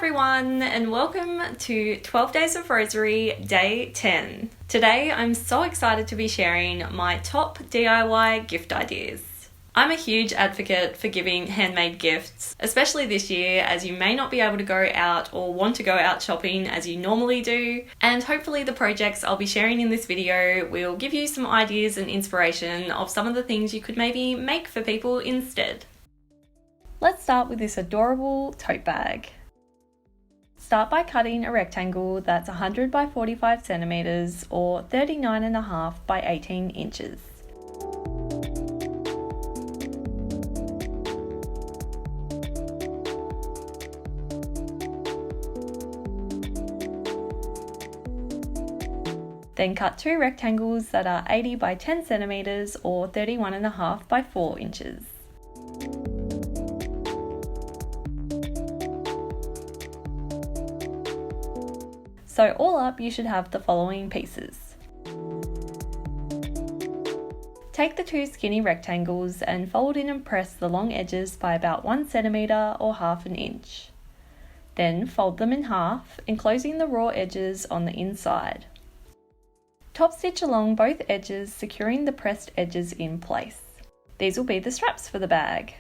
everyone, and welcome to 12 Days of Rosery, Day 10. Today I'm so excited to be sharing my top DIY gift ideas. I'm a huge advocate for giving handmade gifts, especially this year as you may not be able to go out or want to go out shopping as you normally do, and hopefully the projects I'll be sharing in this video will give you some ideas and inspiration of some of the things you could maybe make for people instead. Let's start with this adorable tote bag. Start by cutting a rectangle that's 100 by 45 centimeters or 39.5 by 18 inches. Then cut two rectangles that are 80 by 10 centimeters or 31.5 by 4 inches. So all up, you should have the following pieces. Take the two skinny rectangles and fold in and press the long edges by about 1 centimeter or half an inch. Then fold them in half, enclosing the raw edges on the inside. Top stitch along both edges, securing the pressed edges in place. These will be the straps for the bag.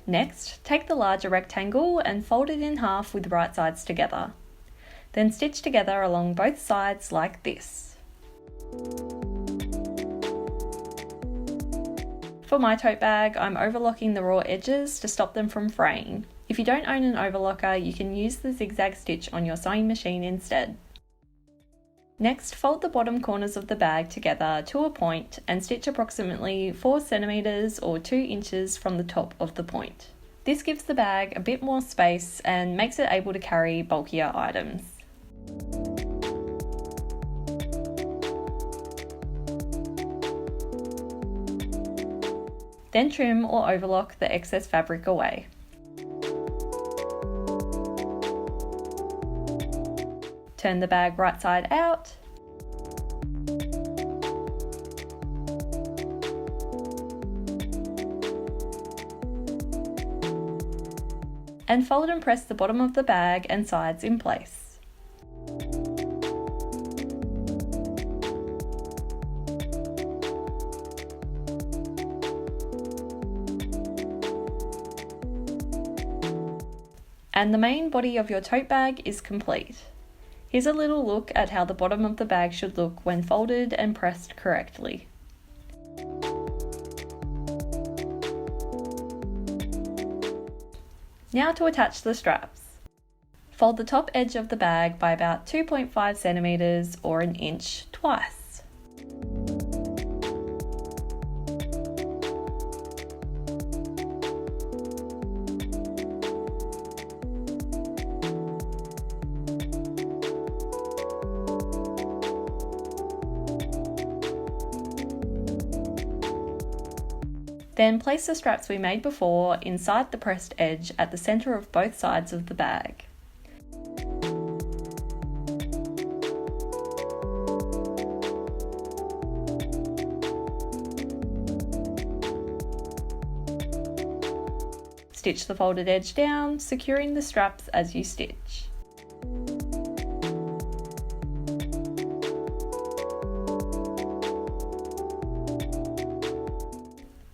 Next, take the larger rectangle and fold it in half with right sides together. Then stitch together along both sides like this. For my tote bag, I'm overlocking the raw edges to stop them from fraying. If you don't own an overlocker, you can use the zigzag stitch on your sewing machine instead. Next, fold the bottom corners of the bag together to a point and stitch approximately 4 centimeters or 2 inches from the top of the point. This gives the bag a bit more space and makes it able to carry bulkier items. Then trim or overlock the excess fabric away. Turn the bag right side out. And fold and press the bottom of the bag and sides in place. And the main body of your tote bag is complete. Here's a little look at how the bottom of the bag should look when folded and pressed correctly. Now to attach the straps. Fold the top edge of the bag by about 2.5 centimeters or an inch twice. Then place the straps we made before inside the pressed edge at the center of both sides of the bag. Stitch the folded edge down, securing the straps as you stitch.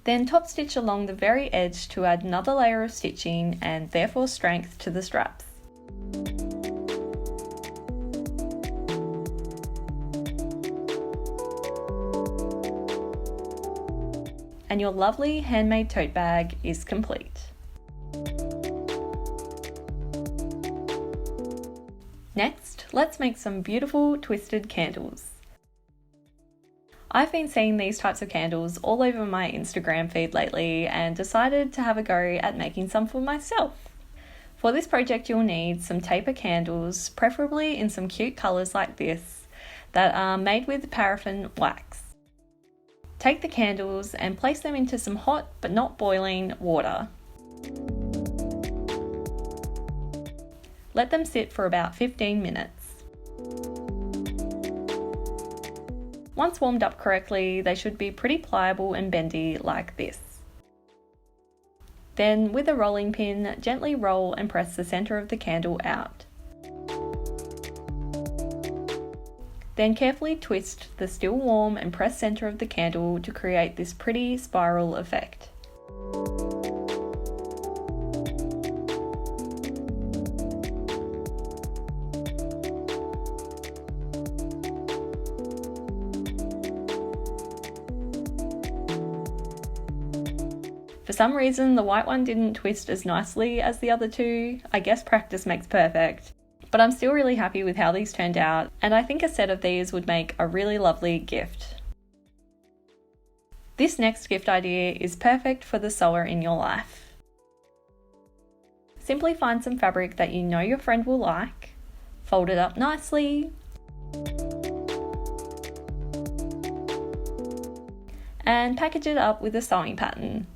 Then top stitch along the very edge to add another layer of stitching and therefore strength to the straps. And your lovely handmade tote bag is complete. Next, let's make some beautiful twisted candles. I've been seeing these types of candles all over my Instagram feed lately and decided to have a go at making some for myself. For this project you'll need some taper candles, preferably in some cute colours like this, that are made with paraffin wax. Take the candles and place them into some hot but not boiling water. Let them sit for about 15 minutes. Once warmed up correctly, they should be pretty pliable and bendy like this. Then, with a rolling pin, gently roll and press the centre of the candle out. Then carefully twist the still warm and pressed centre of the candle to create this pretty spiral effect. For some reason, the white one didn't twist as nicely as the other two. I guess practice makes perfect. But I'm still really happy with how these turned out, and I think a set of these would make a really lovely gift. This next gift idea is perfect for the sewer in your life. Simply find some fabric that you know your friend will like, fold it up nicely, and package it up with a sewing pattern.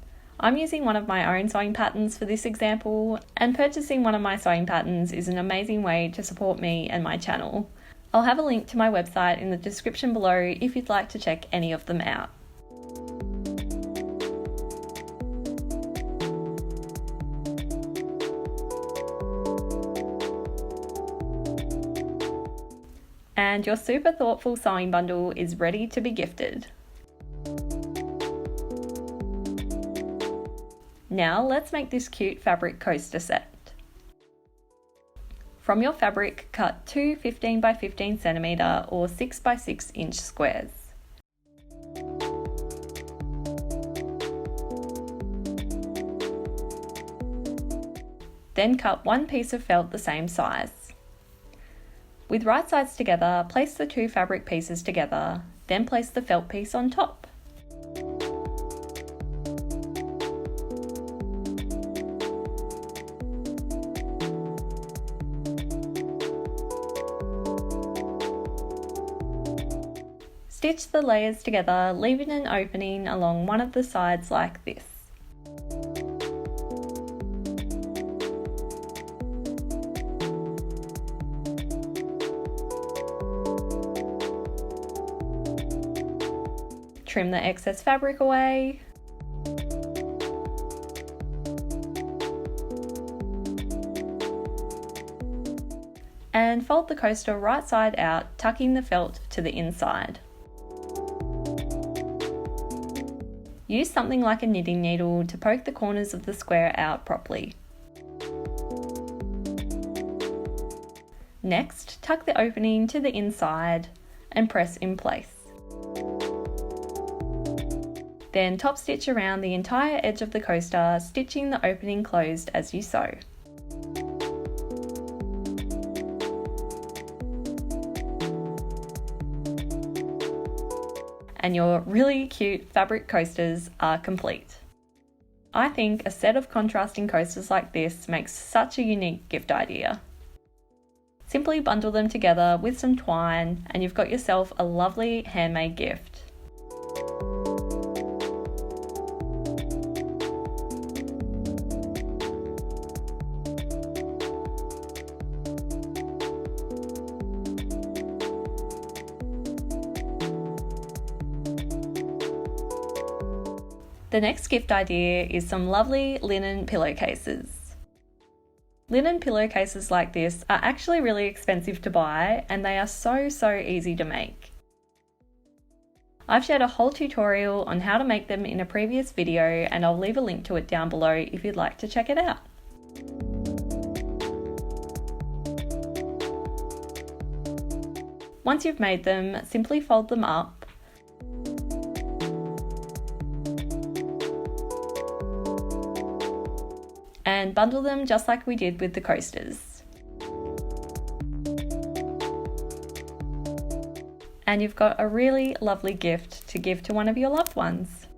I'm using one of my own sewing patterns for this example, and purchasing one of my sewing patterns is an amazing way to support me and my channel. I'll have a link to my website in the description below if you'd like to check any of them out. And your super thoughtful sewing bundle is ready to be gifted. Now let's make this cute fabric coaster set. From your fabric, cut two 15 by 15 cm or 6 by 6 inch squares. Then cut one piece of felt the same size. With right sides together, place the two fabric pieces together, then place the felt piece on top. Stitch the layers together, leaving an opening along one of the sides like this. Trim the excess fabric away. And fold the coaster right side out, tucking the felt to the inside. Use something like a knitting needle to poke the corners of the square out properly. Next, tuck the opening to the inside and press in place. Then top stitch around the entire edge of the coaster, stitching the opening closed as you sew. And your really cute fabric coasters are complete. I think a set of contrasting coasters like this makes such a unique gift idea. Simply bundle them together with some twine and you've got yourself a lovely handmade gift. The next gift idea is some lovely linen pillowcases. Linen pillowcases like this are actually really expensive to buy and they are so easy to make. I've shared a whole tutorial on how to make them in a previous video and I'll leave a link to it down below if you'd like to check it out. Once you've made them, simply fold them up and bundle them just like we did with the coasters. And you've got a really lovely gift to give to one of your loved ones.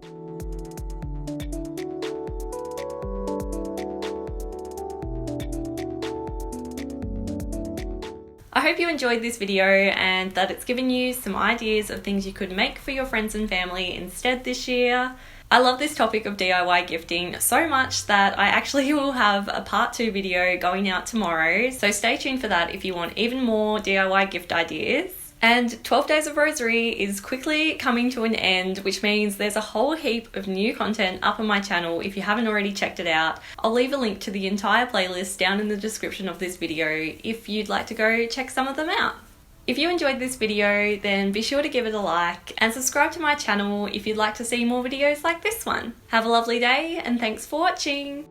I hope you enjoyed this video and that it's given you some ideas of things you could make for your friends and family instead this year. I love this topic of DIY gifting so much that I actually will have a part 2 video going out tomorrow, so stay tuned for that if you want even more DIY gift ideas. And 12 Days of Rosery is quickly coming to an end, which means there's a whole heap of new content up on my channel if you haven't already checked it out. I'll leave a link to the entire playlist down in the description of this video if you'd like to go check some of them out. If you enjoyed this video, then be sure to give it a like and subscribe to my channel if you'd like to see more videos like this one. Have a lovely day and thanks for watching!